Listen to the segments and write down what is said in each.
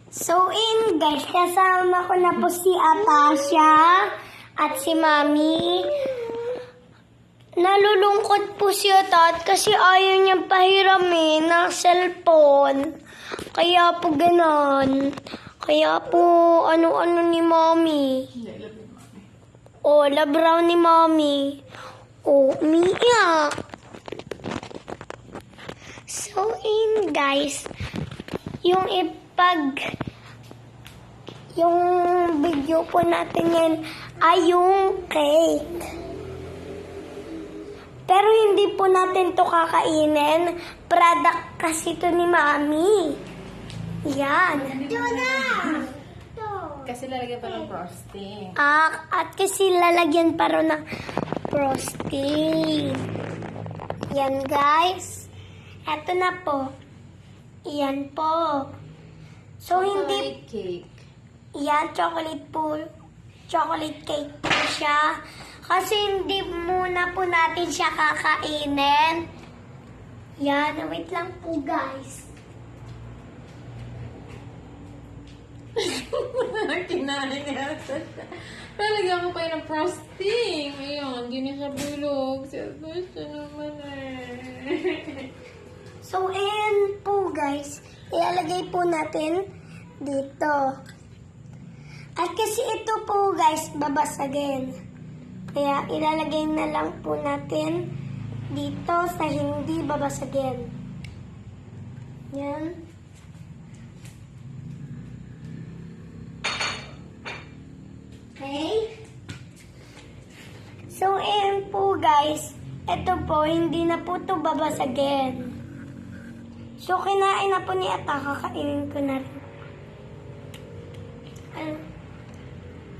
So, guys, kasama ko na po si Atasha at si Mami. Nalulungkot po si Atat kasi ayaw niyang pahiramin ng cellphone. Kaya po ganon. Kaya po ano-ano ni Mami. Oh, labraw ni Mami. Oh, umiiyak. So, guys, yung video po natin yan ay yung cake. Pero hindi po natin to kakainin. Product kasi to ni Mami. Yan. Ito na! Kasi lalagyan pa ng frosting. At kasi lalagyan pa rin ng frosting. Yan, guys. Eto na po. Yan po. So, hindi... Chocolate cake. Yan, chocolate cake po siya. Kasi hindi muna po natin siya kakainin. Yan, wait lang po, guys. Kinain niya. Lalagyan ko pa yun ng frosting. Ayun, hindi niya siya bulog. Siya naman eh. So, ayan po, guys. Ilalagay po natin dito. At kasi ito po, guys, babasagin. Kaya ilalagay na lang po natin dito sa hindi babasagin. Yan. Okay? So, ayan po, guys. Ito po, hindi na po ito babasagin. So, kinain na po ni Ata. Kakainin ko na rin.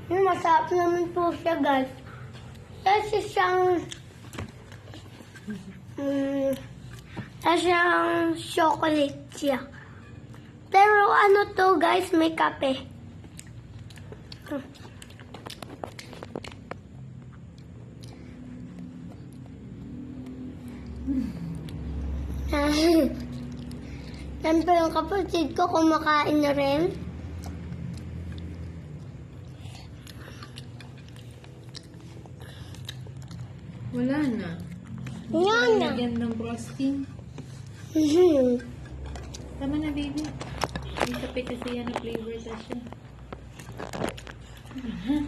Masarap naman po siya, guys. Kasi siyang chocolate siya. Pero ano to, guys, may kape. Siyempre yung kapatid ko kumakain na rin. Wala na. Yan na. Lagyan ng frosting. Tama na, baby. Yung kape kasi yan na flavor na siya.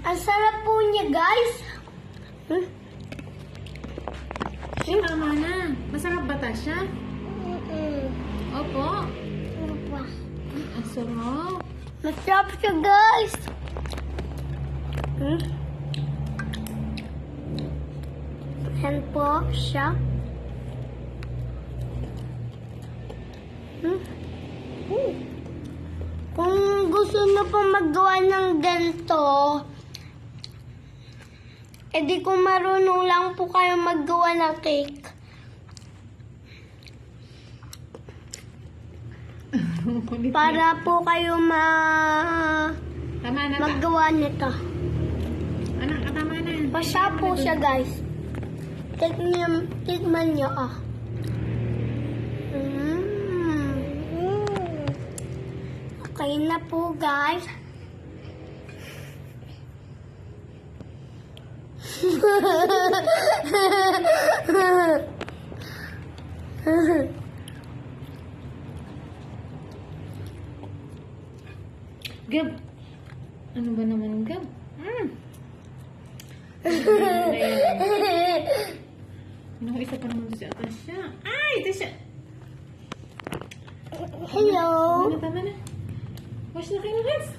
Ang sarap po niya, guys. Tama na. Masarap ba ta siya? Opo. Ang sarap. Masarap siya, guys. Yan po siya. Kung gusto nyo pong magawa ng ganito, edi kung marunong lang po kayo maggawa ng cake. Para po kayo Tama na. maggawa nito. Anak, tama na. Basta po siya, guys. Tikman niyo, Okay na po, guys. Gab. Ano ba naman, Gab? Ano, isa pa naman si Atasha. Ay, Atasha. Hello. Tama na. Wash na kayo ng hands.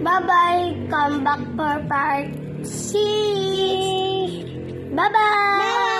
Bye-bye. Come back for part 6. Bye-bye.